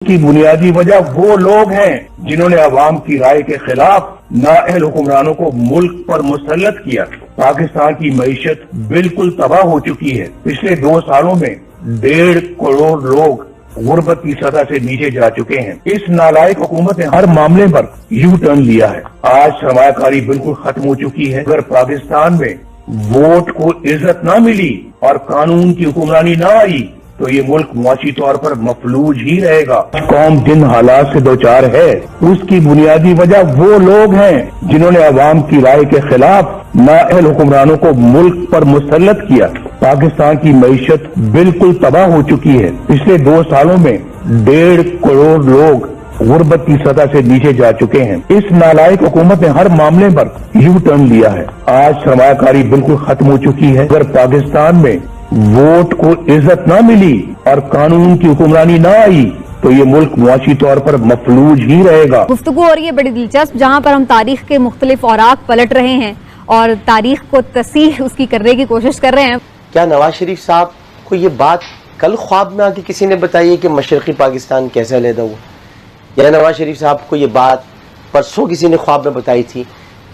की बुनियादी वजह वो लोग हैं जिन्होंने अवाम की राय के खिलाफ नाअहल हुक्मरानों को मुल्क पर मुसल्लत किया। पाकिस्तान की मईशत बिल्कुल तबाह हो चुकी है। पिछले 2 सालों में 1.5 करोड़ लोग गुर्बत की सतह से नीचे जा चुके हैं। इस नालायक हुकूमत ने हर मामले पर यू टर्न लिया है। आज सरमायाकारी बिल्कुल खत्म हो चुकी है। अगर पाकिस्तान में वोट को इज्जत न मिली और कानून की हुक्मरानी न आई तो ये मुल्क मुआशी तौर पर मफलूज ही रहेगा। कौम जिन हालात से दो चार है उसकी बुनियादी वजह वो लोग हैं जिन्होंने अवाम की राय के खिलाफ नाअहल हुक्मरानों को मुल्क पर मुसल्लत किया। पाकिस्तान की मईशत बिल्कुल तबाह हो चुकी है। पिछले 2 सालों में 1.5 करोड़ लोग गुर्बत की सतह से नीचे जा चुके हैं। इस नालायक हुकूमत ने हर मामले पर यू टर्न लिया है। आज सरमायाकारी बिल्कुल खत्म हो चुकी है। अगर पाकिस्तान में वोट को इज्जत न मिली और कानून की हुक्मरानी न आई तो ये मुल्क मुआशी तौर पर मफलूज ही रहेगा। गुफ्तगू हो रही है बड़ी दिलचस्प, जहां पर हम तारीख के मुख्तलिफ औराक पलट रहे हैं और तारीख को तसीह उसकी करने की कोशिश कर रहे हैं। क्या नवाज शरीफ साहब को ये बात कल ख्वाब में आके किसी ने बताई है कि मशरक़ी पाकिस्तान कैसे अलहदा हुआ, या नवाज शरीफ साहब को ये बात परसों किसी ने ख्वाब में बताई थी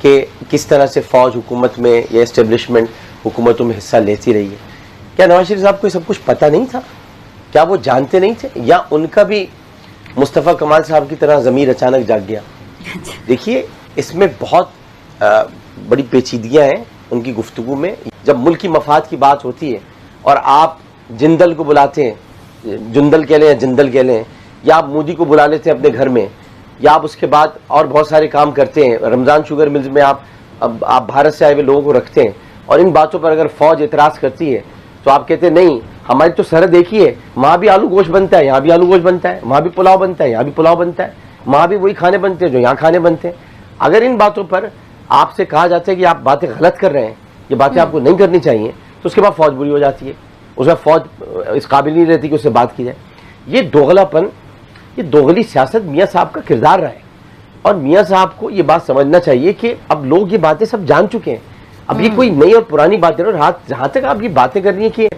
कि किस तरह से फौज हुकूमत में या इस्टेब्लिशमेंट हुकूमतों में हिस्सा लेती रही है? क्या नवाज शरीफ साहब को ये सब कुछ पता नहीं था? क्या वो जानते नहीं थे, या उनका भी मुस्तफ़ा कमाल साहब की तरह ज़मीर अचानक जाग गया? देखिए, इसमें बहुत बड़ी पेचीदगियाँ हैं उनकी गुफ्तगू में। जब मुल्क की मफाद की बात होती है और आप जिंदल को बुलाते हैं, जुंदल कह लें या जिंदल कह लें, या आप मोदी को बुला लेते हैं अपने घर में, या आप उसके बाद और बहुत सारे काम करते हैं, रमज़ान शुगर मिल्स में आप भारत से आए हुए लोगों को रखते हैं, और इन बातों पर अगर फ़ौज एतराज़ करती है तो आप कहते हैं नहीं, हमारी तो सरहद एक ही है, वहाँ भी आलू गोश्त बनता है, यहाँ भी आलू गोश्त बनता है, वहाँ भी पुलाव बनता है, यहाँ भी पुलाव बनता है, वहाँ भी वही खाने बनते हैं जो यहाँ खाने बनते हैं। अगर इन बातों पर आपसे कहा जाता है कि आप बातें गलत कर रहे हैं, ये बातें आपको नहीं करनी चाहिए, तो उसके बाद फौज बुरी हो जाती है, उसमें फौज इस काबिल नहीं रहती कि उससे बात की जाए। ये दोगलापन, ये दोगली सियासत मियाँ साहब का किरदार रहा है, और मियाँ साहब को ये बात समझना चाहिए कि अब लोग ये बातें सब जान चुके हैं। अब ये कोई नई और पुरानी बातें, और जहाँ तक आप ये बातें कर रही हैं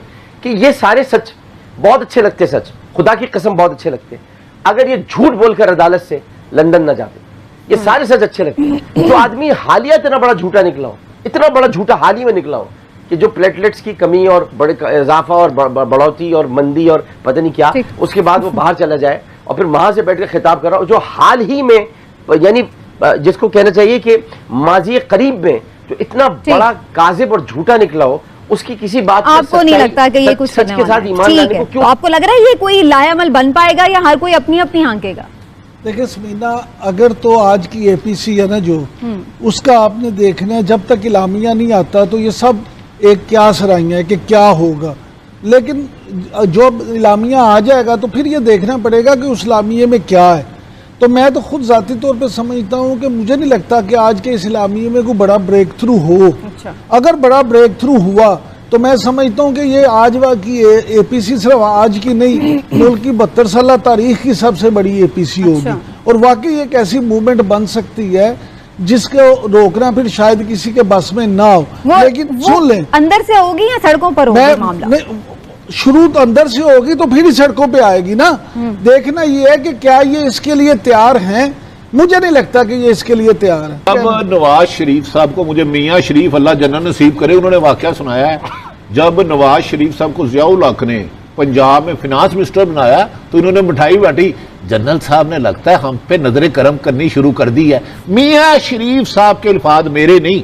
कि ये सारे सच बहुत अच्छे लगते हैं, सच खुदा की कसम बहुत अच्छे लगते हैं, अगर ये झूठ बोलकर अदालत से लंदन न जाते, ये सारे सच अच्छे लगते हैं। जो आदमी हालिया इतना बड़ा झूठा निकला हो, इतना बड़ा झूठा हाल ही में निकला हो कि जो प्लेटलेट्स की कमी और बड़े इजाफा और बढ़ोतरी और मंदी और पता नहीं क्या, उसके बाद वो बाहर चला जाए और फिर वहां से बैठ कर खिताब कर रहा हो, जो हाल ही में, यानी जिसको कहना चाहिए कि माजी करीब में जो इतना बड़ा काजिब और झूठा निकला हो, उसकी किसी बात आपको नहीं लगता कि ये कुछ सच के साथ ईमान लाने को क्यों? तो आपको लग रहा है ये कोई लायामल बन पाएगा, या हर कोई अपनी अपनी हांकेगा? देखिए समीना, अगर तो आज की एपीसी है ना जो, उसका आपने देखना है, जब तक इलामिया नहीं आता तो ये सब एक क्या सराइयाँ है कि क्या होगा, लेकिन जो इलामिया आ जाएगा तो फिर ये देखना पड़ेगा कि उस इलामिये में क्या है। तो मैं तो खुद ज़ाती तौर पे समझता हूँ कि मुझे नहीं लगता कि आज के इस्लामिये में कोई बड़ा ब्रेक थ्रू हो। अच्छा। अगर बड़ा ब्रेक थ्रू हुआ तो मैं समझता हूँ कि ये आज की एपीसी सिर्फ आज की नहीं, मुल्क की 72 साल तारीख की सबसे बड़ी एपीसी होगी। और वाकई एक ऐसी मूवमेंट बन सकती है जिसको रोकना फिर शायद किसी के बस में ना हो। लेकिन सुन लें, अंदर से होगी या सड़कों पर होगी मामला? शुरू तो अंदर से होगी तो फिर ही सड़कों पे आएगी ना। देखना ये है कि क्या ये इसके लिए तैयार हैं। मुझे नहीं लगता कि ये इसके लिए तैयार है। अब नवाज शरीफ साहब को, मुझे मियाँ शरीफ अल्लाह जन्नत नसीब करे, उन्होंने वाकया सुनाया है। जब नवाज शरीफ साहब को ज़िया उल हक ने पंजाब में फिनांस मिनिस्टर बनाया तो इन्होंने मिठाई बांटी। जनरल साहब ने लगता है हम पे नजर करम करनी शुरू कर दी है। मियाँ शरीफ साहब के अल्फाज मेरे नहीं,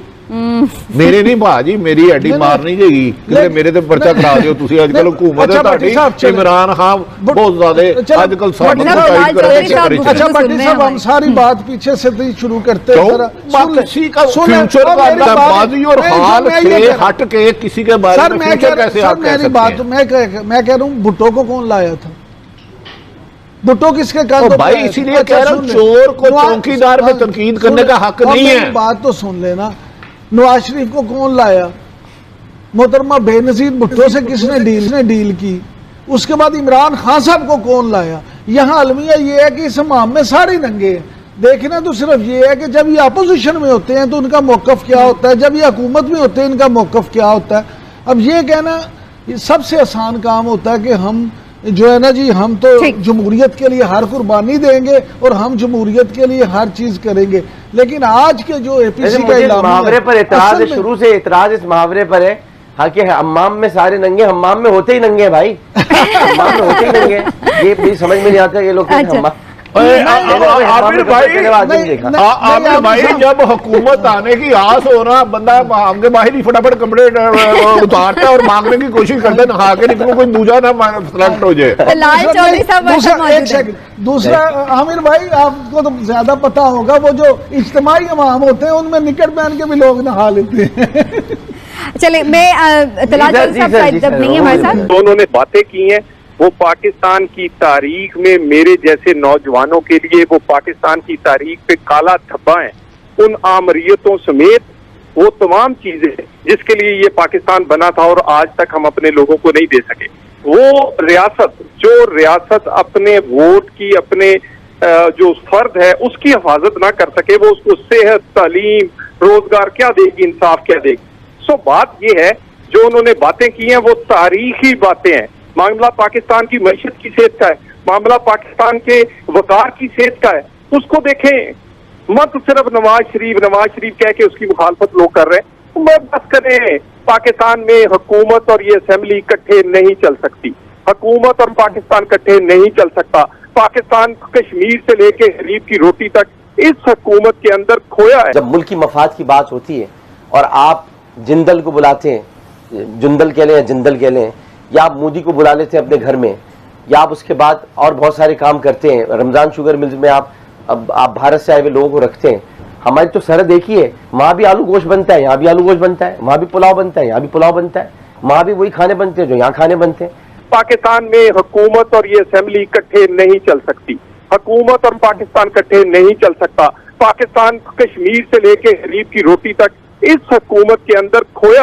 मेरे नहीं भाजी, मेरी हड्डी मार नहीं जाएगी कि मेरे ते पर्चा करा दियो तुसी। आजकल हुकूमत है ताड़ी, इमरान खान बहुत ज्यादा आजकल सब टाइट कर रहे हैं। अच्छा भट्टी साहब, हम सारी बात पीछे से शुरू करते हैं। किसी का फ्यूचर का माजी और हाल से हट के किसी के बारे में फ्यूचर कैसे आप कह सकते हैं? मैं कह रहा हूँ, भुट्टो को कौन लाया था? भुट्टो किसके कान? भाई इसीलिए कह रहा हूँ, चोर को चौकीदार में तनकीद करने का हक नहीं है। बात तो सुन लेना, नवाज शरीफ को कौन लाया? मोहतरमा बेनजीर भुट्टो से किसने डील की? उसके बाद इमरान खान साहब को कौन लाया? यहाँ अलमिया ये है कि इस माम में सारे नंगे हैं। देखना तो सिर्फ ये है कि जब ये अपोजिशन में होते हैं तो उनका मौकफ क्या होता है, जब ये हुकूमत में होते हैं इनका मौकफ क्या होता है। अब ये कहना, ये सबसे आसान काम होता है कि हम जो है ना जी, हम तो ठीक। जमहूरियत के लिए हर कुर्बानी देंगे और हम जमहूरियत के लिए हर चीज करेंगे, लेकिन आज के जो एपीसी का मुझे इलामी मुहावरे पर एतराज है, असल में- शुरू से एतराज इस मुहावरे पर है। हाँ कि हम्माम में सारे नंगे, हम्माम में होते ही नंगे भाई, हम्माम में होते ही नंगे। ये मुझे समझ में नहीं आता ये लोग अच्छा। हम्माम आमिर भाई नहीं, देखा। नहीं, आमिर भाई साहब। जब हुकूमत आने की आस हो ना, बंदा आगे बाहर ही फटाफट कपड़े उतारता है और मांगने की कोशिश करता है, नहा के निकलो कोई दूजा ना फ्लक्ट हो जाए। तो लाल चौधरी साहब दूसरा मौजूद एक हैं। सेकंड, दूसरा आमिर भाई आपको तो ज्यादा पता होगा, वो जो इज्तिमाई इमाम होते हैं उनमें निकट पहन के भी लोग नहा लेते हैं। चलिए मैं तलाल जी सर, चौधरी साहब जी सर, शायद जी जब सर, नहीं है हमारे वो साथ। दोनों ने बातें की हैं, वो पाकिस्तान की तारीख में मेरे जैसे नौजवानों के लिए वो पाकिस्तान की तारीख पे काला धब्बा है। उन आमरीतों समेत वो तमाम चीजें जिसके लिए ये पाकिस्तान बना था और आज तक हम अपने लोगों को नहीं दे सके। वो रियासत, जो रियासत अपने वोट की, अपने जो फर्द है उसकी हिफाजत ना कर सके, वो उसको सेहत, तालीम, रोजगार क्या देगी, इंसाफ क्या देगी। सो बात ये है, जो उन्होंने बातें की हैं वो तारीखी बातें हैं। मामला पाकिस्तान की मईशत की सेहत का है, मामला पाकिस्तान के वकार की सेहत का है, उसको देखें। मत सिर्फ नवाज शरीफ कह के उसकी मुखालफत लोग कर रहे हैं। मत बस करें, पाकिस्तान में हुकूमत और ये असेंबली इकट्ठे नहीं चल सकती, हुकूमत और पाकिस्तान इकट्ठे नहीं चल सकता। पाकिस्तान कश्मीर से लेके गरीब की रोटी तक इस हुकूमत के अंदर खोया है। जब मुल्क की मफाद की बात होती है और आप जिंदल को बुलाते हैं, जुंदल कह लें या जिंदल कह लें, या आप मोदी को बुला लेते हैं अपने घर में, या आप उसके बाद और बहुत सारे काम करते हैं, रमजान शुगर मिल्स में आप भारत से आए हुए लोगों को रखते हैं। हमारी तो सरहद एक ही है, वहाँ भी आलू गोश्त बनता है, यहाँ भी आलू गोश्त बनता है, वहाँ भी पुलाव बनता है, यहाँ भी पुलाव बनता है, वहाँ भी वही खाने बनते हैं जो यहाँ खाने बनते हैं। पाकिस्तान में हुकूमत और ये असेंबली इकट्ठे नहीं चल सकती, हुकूमत और पाकिस्तान इकट्ठे नहीं चल सकता। पाकिस्तान कश्मीर से लेके गरीब की रोटी तक इस हुकूमत के अंदर खोया।